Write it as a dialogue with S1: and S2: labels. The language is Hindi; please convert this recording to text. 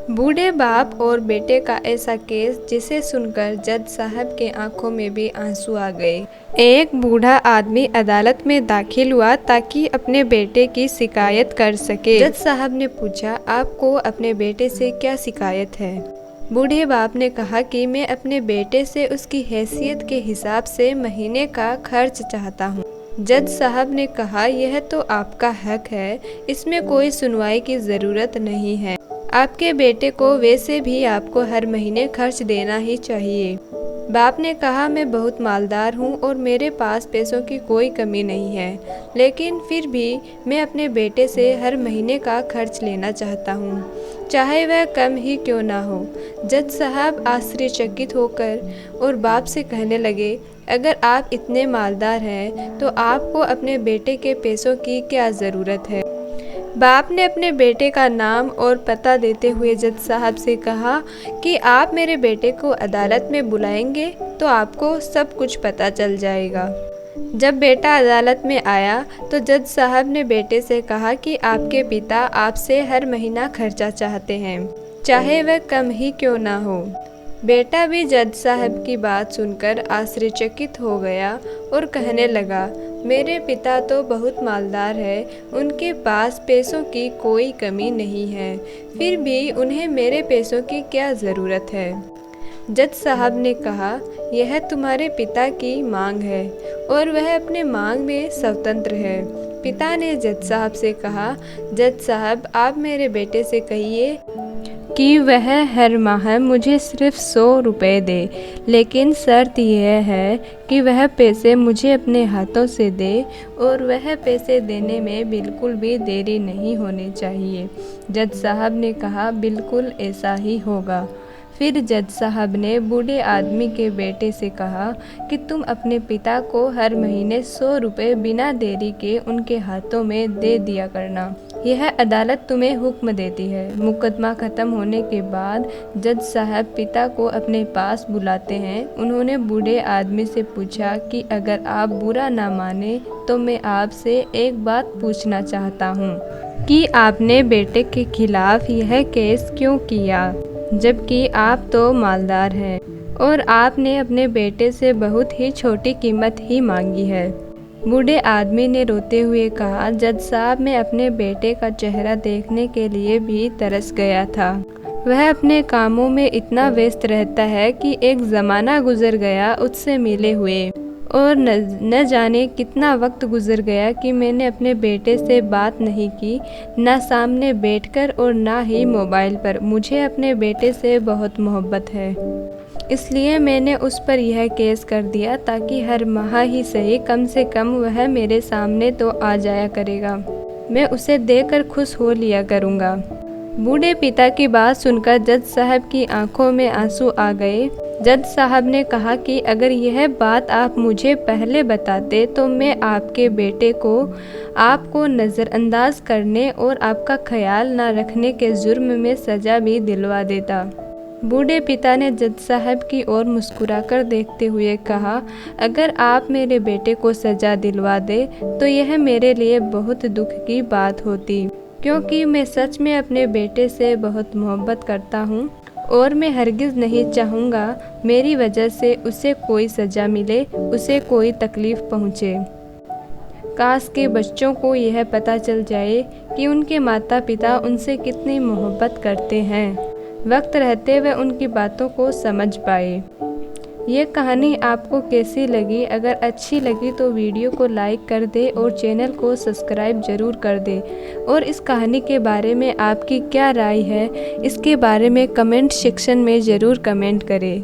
S1: बूढ़े बाप और बेटे का ऐसा केस जिसे सुनकर जज साहब के आंखों में भी आंसू आ गए। एक बूढ़ा आदमी अदालत में दाखिल हुआ ताकि अपने बेटे की शिकायत कर सके। जज साहब ने पूछा, आपको अपने बेटे से क्या शिकायत है? बूढ़े बाप ने कहा कि मैं अपने बेटे से उसकी हैसियत के हिसाब से महीने का खर्च चाहता हूँ। जज साहब ने कहा, यह तो आपका हक है, इसमें कोई सुनवाई की ज़रूरत नहीं है। आपके बेटे को वैसे भी आपको हर महीने खर्च देना ही चाहिए। बाप ने कहा, मैं बहुत मालदार हूँ और मेरे पास पैसों की कोई कमी नहीं है, लेकिन फिर भी मैं अपने बेटे से हर महीने का खर्च लेना चाहता हूँ, चाहे वह कम ही क्यों ना हो। जज साहब आश्चर्यचकित होकर और बाप से कहने लगे, अगर आप इतने मालदार हैं तो आपको अपने बेटे के पैसों की क्या ज़रूरत है? बाप ने अपने बेटे का नाम और पता देते हुए जज साहब से कहा कि आप मेरे बेटे को अदालत में बुलाएंगे तो आपको सब कुछ पता चल जाएगा। जब बेटा अदालत में आया तो जज साहब ने बेटे से कहा कि आपके पिता आपसे हर महीना खर्चा चाहते हैं, चाहे वह कम ही क्यों ना हो। बेटा भी जज साहब की बात सुनकर आश्चर्यचकित हो गया और कहने लगा, मेरे पिता तो बहुत मालदार है, उनके पास पैसों की कोई कमी नहीं है, फिर भी उन्हें मेरे पैसों की क्या ज़रूरत है? जज साहब ने कहा, यह तुम्हारे पिता की मांग है और वह अपने मांग में स्वतंत्र है। पिता ने जज साहब से कहा, जज साहब आप मेरे बेटे से कहिए कि वह हर माह मुझे सिर्फ 100 रुपये दे, लेकिन शर्त यह है कि वह पैसे मुझे अपने हाथों से दे और वह पैसे देने में बिल्कुल भी देरी नहीं होनी चाहिए। जज साहब ने कहा, बिल्कुल ऐसा ही होगा। फिर जज साहब ने बूढ़े आदमी के बेटे से कहा कि तुम अपने पिता को हर महीने 100 रुपये बिना देरी के उनके हाथों में दे दिया करना। यह अदालत तुम्हें हुक्म देती है। मुकदमा ख़त्म होने के बाद जज साहब पिता को अपने पास बुलाते हैं। उन्होंने बूढ़े आदमी से पूछा कि अगर आप बुरा ना माने तो मैं आपसे एक बात पूछना चाहता हूँ कि आपने बेटे के खिलाफ यह केस क्यों किया, जबकि आप तो मालदार हैं और आपने अपने बेटे से बहुत ही छोटी कीमत ही मांगी है। बूढ़े आदमी ने रोते हुए कहा, जज साहब मैं अपने बेटे का चेहरा देखने के लिए भी तरस गया था। वह अपने कामों में इतना व्यस्त रहता है कि एक ज़माना गुजर गया उससे मिले हुए, और न जाने कितना वक्त गुजर गया कि मैंने अपने बेटे से बात नहीं की, ना सामने बैठकर और ना ही मोबाइल पर। मुझे अपने बेटे से बहुत मोहब्बत है, इसलिए मैंने उस पर यह केस कर दिया ताकि हर माह ही सही कम से कम वह मेरे सामने तो आ जाया करेगा, मैं उसे देखकर खुश हो लिया करूँगा। बूढ़े पिता की बात सुनकर जज साहब की आंखों में आंसू आ गए। जज साहब ने कहा कि अगर यह बात आप मुझे पहले बताते तो मैं आपके बेटे को आपको नज़रअंदाज करने और आपका ख्याल न रखने के जुर्म में सज़ा भी दिलवा देता। बूढ़े पिता ने जज साहब की ओर मुस्कुराकर देखते हुए कहा, अगर आप मेरे बेटे को सज़ा दिलवा दे तो यह मेरे लिए बहुत दुख की बात होती, क्योंकि मैं सच में अपने बेटे से बहुत मोहब्बत करता हूँ और मैं हरगिज़ नहीं चाहूँगा मेरी वजह से उसे कोई सज़ा मिले, उसे कोई तकलीफ़ पहुँचे। काश के बच्चों को यह पता चल जाए कि उनके माता पिता उनसे कितनी मोहब्बत करते हैं, वक्त रहते हुए उनकी बातों को समझ पाए। ये कहानी आपको कैसी लगी? अगर अच्छी लगी तो वीडियो को लाइक कर दे और चैनल को सब्सक्राइब ज़रूर कर दे। और इस कहानी के बारे में आपकी क्या राय है, इसके बारे में कमेंट सेक्शन में ज़रूर कमेंट करें।